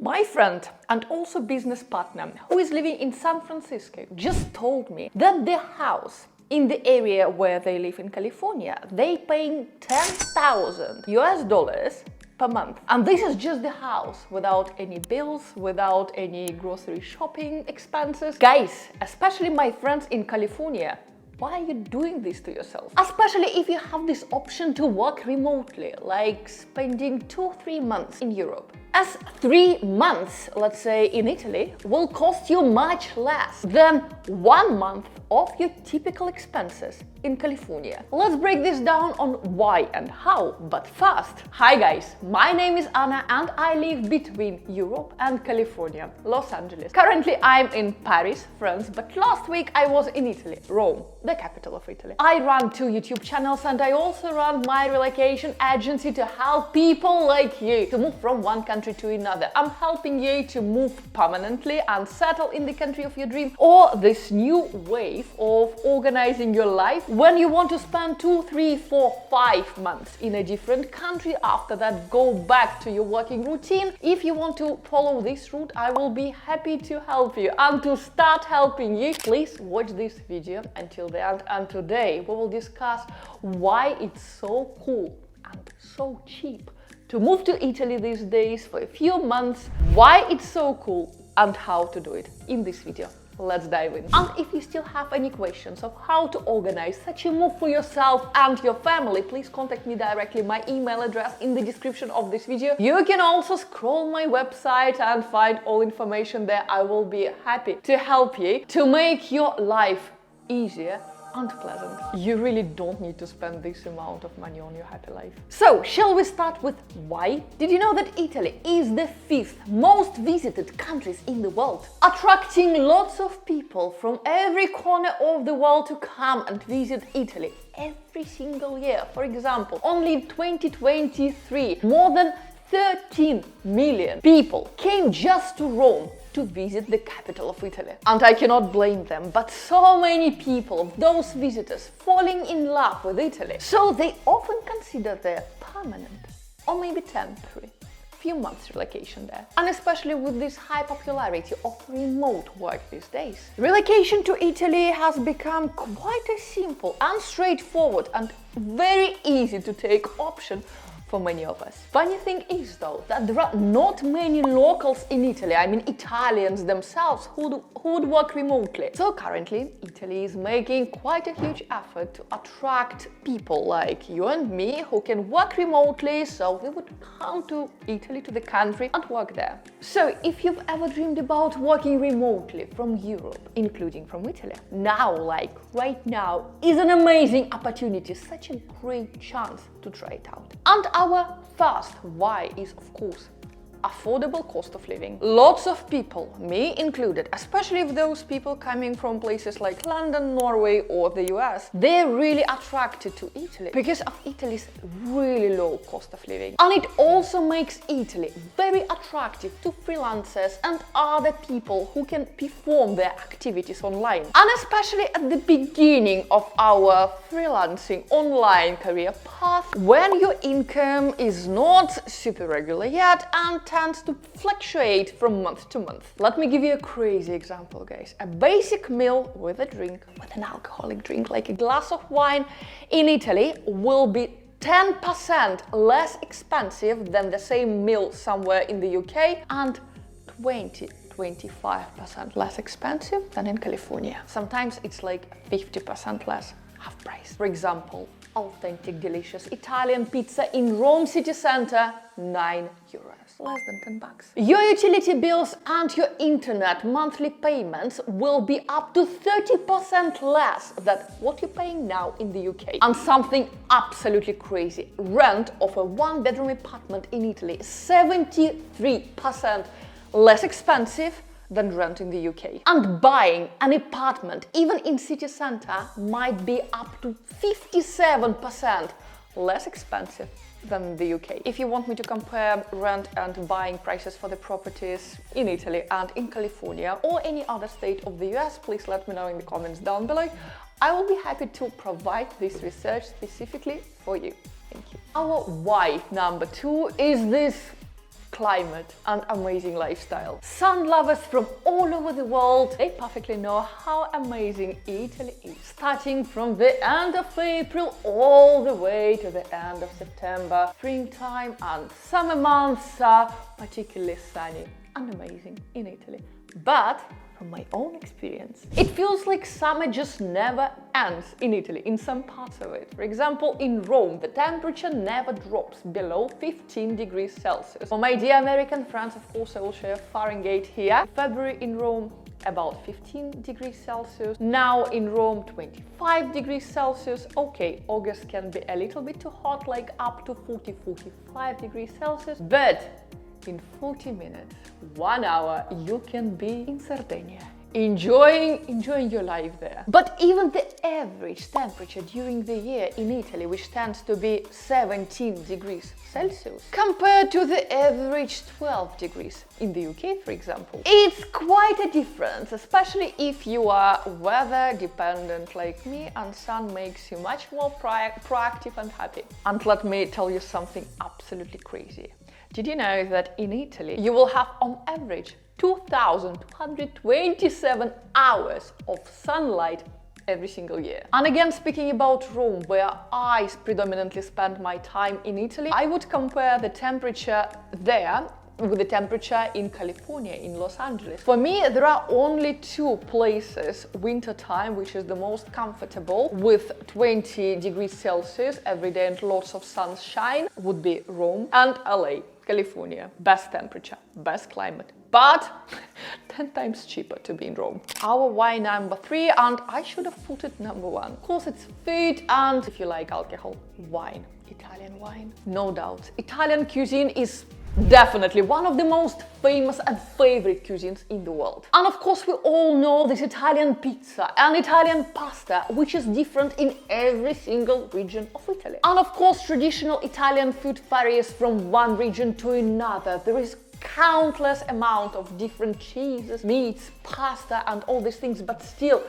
My friend and also business partner who is living in San Francisco just told me that their house in the area where they live in California, they paying $10,000 per month. And this is just the house without any bills, without any grocery shopping expenses. Guys, especially my friends in California, why are you doing this to yourself? Especially if you have this option to work remotely, like spending 2-3 months in Europe. As 3 months, let's say in Italy, will cost you much less than 1 month of your typical expenses in California. Let's break this down on why and how, but first. Hi guys, my name is Anna and I live between Europe and California, Los Angeles. Currently I'm in Paris, France, but last week I was in Italy, Rome, the capital of Italy. I run 2 YouTube channels and I also run my relocation agency to help people like you to move from one country to another. I'm helping you to move permanently and settle in the country of your dream, or this new wave of organizing your life when you want to spend 2, 3, 4, 5 months in a different country. After that, go back to your working routine. If you want to follow this route, I will be happy to help you. And to start helping you, please watch this video until the end. And today we will discuss why it's so cool and so cheap to move to Italy these days for a few months, why it's so cool and how to do it in this video. Let's dive in. And if you still have any questions of how to organize such a move for yourself and your family, please contact me directly. My email address in the description of this video. You can also scroll my website and find all information there. I will be happy to help you to make your life easier and pleasant. You really don't need to spend this amount of money on your happy life. So, shall we start with why? Did you know that Italy is the 5th most visited countries in the world, attracting lots of people from every corner of the world to come and visit Italy every single year? For example, only in 2023, more than 13 million people came just to Rome to visit the capital of Italy. And I cannot blame them, but so many people, those visitors, falling in love with Italy. So they often consider their permanent or maybe temporary few months relocation there. And especially with this high popularity of remote work these days. Relocation to Italy has become quite a simple and straightforward and very easy to take option for many of us. Funny thing is though that there are not many locals in Italy, I mean Italians themselves, who would work remotely. So currently Italy is making quite a huge effort to attract people like you and me who can work remotely, so they would come to Italy, to the country, and work there. So if you've ever dreamed about working remotely from Europe, including from Italy, now, like right now, is an amazing opportunity, such a great chance to try it out. And our first why is, of course, affordable cost of living. Lots of people, me included, especially if those people coming from places like London, Norway or the US, they're really attracted to Italy because of Italy's really low cost of living. And it also makes Italy very attractive to freelancers and other people who can perform their activities online. And especially at the beginning of our freelancing online career path, when your income is not super regular yet and tends to fluctuate from month to month. Let me give you a crazy example, guys. A basic meal with a drink, with an alcoholic drink, like a glass of wine in Italy, will be 10% less expensive than the same meal somewhere in the UK and 20-25% less expensive than in California. Sometimes it's like 50% less, half price. For example, authentic, delicious Italian pizza in Rome city center, €9. Less than 10 bucks. Your utility bills and your internet monthly payments will be up to 30% less than what you're paying now in the UK. And something absolutely crazy, rent of a 1-bedroom apartment in Italy is 73% less expensive than rent in the UK. And buying an apartment, even in city center, might be up to 57% less expensive than the UK. If you want me to compare rent and buying prices for the properties in Italy and in California or any other state of the US, please let me know in the comments down below. I will be happy to provide this research specifically for you. Thank you. Our why number 2 is this climate and amazing lifestyle. Sun lovers from all over the world, they perfectly know how amazing Italy is. Starting from the end of April all the way to the end of September, springtime and summer months are particularly sunny and amazing in Italy. But from my own experience, it feels like summer just never ends in Italy, in some parts of it. For example, in Rome, the temperature never drops below 15 degrees Celsius. For my dear American friends, of course, I will share Fahrenheit here. February in Rome, about 15 degrees Celsius. Now in Rome, 25 degrees Celsius. Okay, August can be a little bit too hot, like up to 40-45 degrees Celsius. But in 40 minutes, 1 hour, you can be in Sardinia, enjoying your life there. But even the average temperature during the year in Italy, which tends to be 17 degrees Celsius, compared to the average 12 degrees in the UK, for example, it's quite a difference, especially if you are weather dependent like me, and sun makes you much more proactive and happy. And let me tell you something absolutely crazy. Did you know that in Italy you will have on average 2,227 hours of sunlight every single year? And again, speaking about Rome, where I predominantly spend my time in Italy, I would compare the temperature there with the temperature in California, in Los Angeles. For me, there are only two places winter time which is the most comfortable with 20 degrees Celsius every day and lots of sunshine would be Rome and LA, California. Best temperature, best climate, but 10 times cheaper to be in Rome. Our wine number 3, and I should have put it number 1. Of course, it's food, and if you like alcohol, wine. Italian wine, no doubt. Italian cuisine is definitely one of the most famous and favorite cuisines in the world. And of course, we all know this Italian pizza and Italian pasta, which is different in every single region of Italy. And of course, traditional Italian food varies from one region to another. There is countless amount of different cheeses, meats, pasta and all these things, but still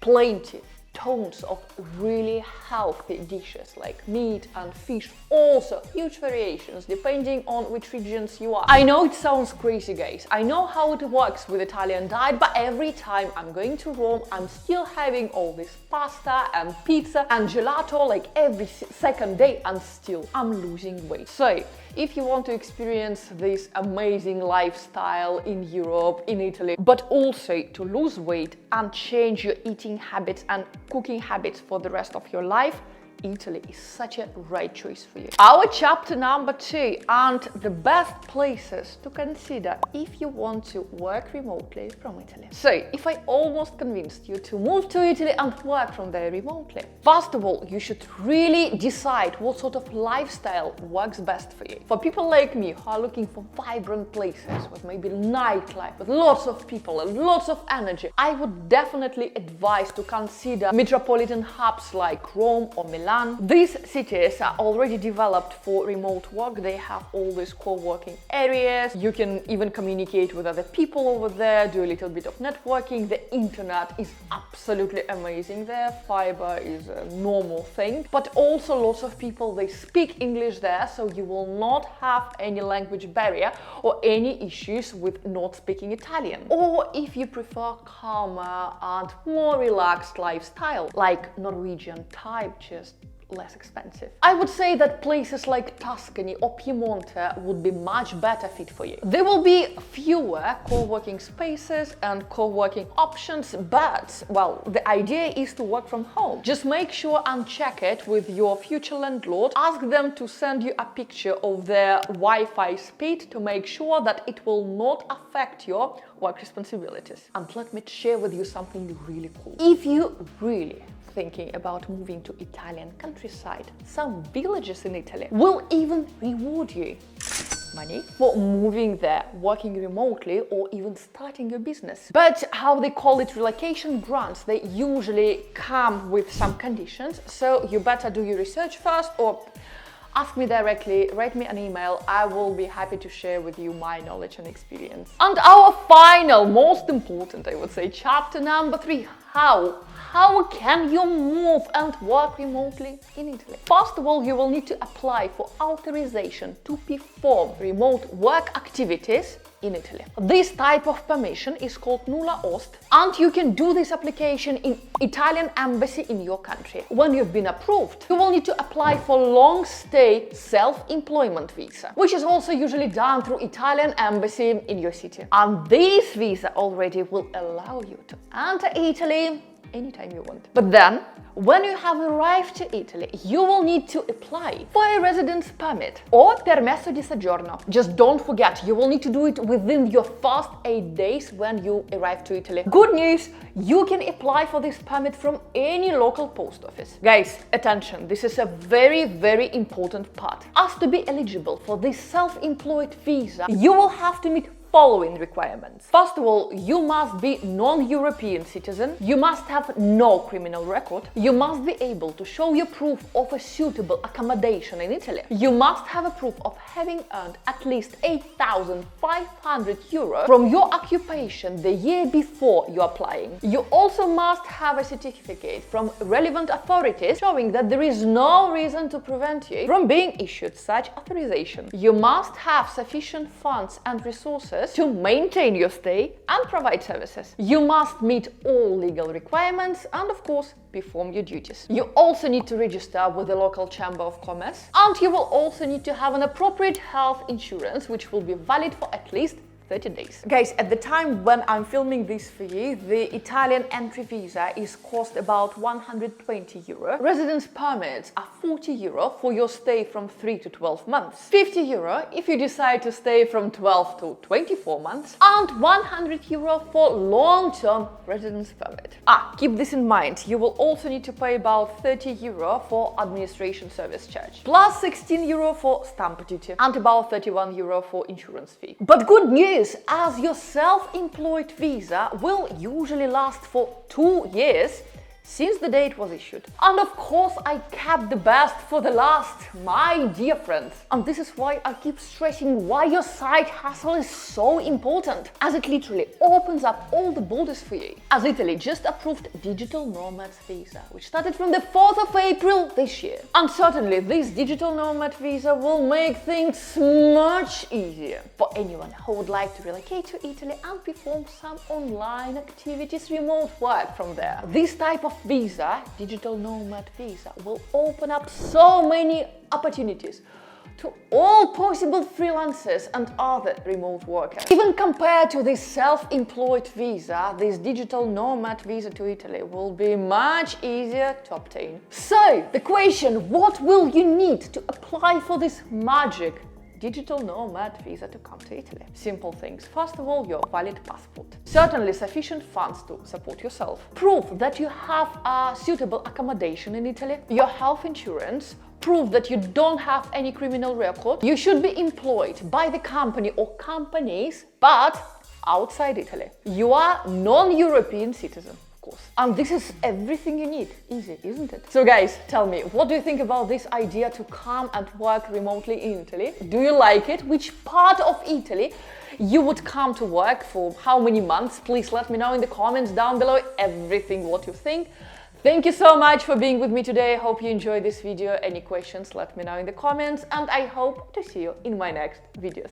plenty tons of really healthy dishes like meat and fish. Also huge variations depending on which regions you are. I know it sounds crazy, guys. I know how it works with Italian diet, but every time I'm going to Rome, I'm still having all this pasta and pizza and gelato like every second day, and still I'm losing weight. So if you want to experience this amazing lifestyle in Europe, in Italy, but also to lose weight and change your eating habits and cooking habits for the rest of your life, Italy is such a right choice for you. Our chapter number 2, and the best places to consider if you want to work remotely from Italy. So, if I almost convinced you to move to Italy and work from there remotely, first of all, you should really decide what sort of lifestyle works best for you. For people like me who are looking for vibrant places with maybe nightlife, with lots of people and lots of energy, I would definitely advise to consider metropolitan hubs like Rome or Milan. These cities are already developed for remote work. They have all these co-working areas. You can even communicate with other people over there, do a little bit of networking. The internet is absolutely amazing there. Fiber is a normal thing, but also lots of people, they speak English there, so you will not have any language barrier or any issues with not speaking Italian. Or if you prefer calmer and more relaxed lifestyle, like Norwegian type, just less expensive, I would say that places like Tuscany or Piemonte would be much better fit for you. There will be fewer co-working spaces and co-working options, but, well, the idea is to work from home. Just make sure and check it with your future landlord. Ask them to send you a picture of their Wi-Fi speed to make sure that it will not affect your work responsibilities. And let me share with you something really cool. If you really thinking about moving to Italian countryside, some villages in Italy will even reward you money for moving there, working remotely, or even starting a business. But how they call it, relocation grants, they usually come with some conditions, so you better do your research first or ask me directly, write me an email. I will be happy to share with you my knowledge and experience. And our final, most important, I would say, chapter number 3, How can you move and work remotely in Italy? First of all, you will need to apply for authorization to perform remote work activities in Italy. This type of permission is called nulla ost, and you can do this application in Italian embassy in your country. When you've been approved, you will need to apply for long stay self-employment visa, which is also usually done through Italian embassy in your city. And this visa already will allow you to enter Italy anytime you want. But then, when you have arrived to Italy, you will need to apply for a residence permit or permesso di soggiorno. Just don't forget, you will need to do it within your first 8 days when you arrive to Italy. Good news, you can apply for this permit from any local post office. Guys, attention, this is a very important part. As to be eligible for this self-employed visa, you will have to meet following requirements. First of all, you must be non-European citizen, you must have no criminal record, you must be able to show your proof of a suitable accommodation in Italy, you must have a proof of having earned at least 8,500 euros from your occupation the year before you're applying. You also must have a certificate from relevant authorities showing that there is no reason to prevent you from being issued such authorization. You must have sufficient funds and resources to maintain your stay and provide services. You must meet all legal requirements and, of course, perform your duties. You also need to register with the local chamber of commerce, and you will also need to have an appropriate health insurance which will be valid for at least 30 days. Guys, at the time when I'm filming this for you, the Italian entry visa is cost about 120 euro. Residence permits are 40 euro for your stay from 3 to 12 months, 50 euro if you decide to stay from 12 to 24 months, and 100 euro for long-term residence permit. Keep this in mind, you will also need to pay about 30 euro for administration service charge, plus 16 euro for stamp duty, and about 31 euro for insurance fee. But good news, as your self-employed visa will usually last for 2 years since the day it was issued. And of course, I kept the best for the last, my dear friends. And this is why I keep stressing why your side hustle is so important, as it literally opens up all the borders for you. As Italy just approved digital nomads visa, which started from the 4th of April this year. And certainly this digital nomad visa will make things much easier for anyone who would like to relocate to Italy and perform some online activities, remote work from there. This type of visa, digital nomad visa, will open up so many opportunities to all possible freelancers and other remote workers. Even compared to this self-employed visa, this digital nomad visa to Italy will be much easier to obtain. So, the question, what will you need to apply for this magic digital nomad visa to come to Italy? Simple things. First of all, your valid passport. Certainly sufficient funds to support yourself. Proof that you have a suitable accommodation in Italy. Your health insurance. Proof that you don't have any criminal record. You should be employed by the company or companies, but outside Italy. You are non-European citizen. And this is everything you need. Easy, isn't it? So guys, tell me, what do you think about this idea to come and work remotely in Italy? Do you like it? Which part of Italy you would come to work for? How many months? Please let me know in the comments down below everything what you think. Thank you so much for being with me today. I hope you enjoyed this video. Any questions, let me know in the comments, and I hope to see you in my next videos.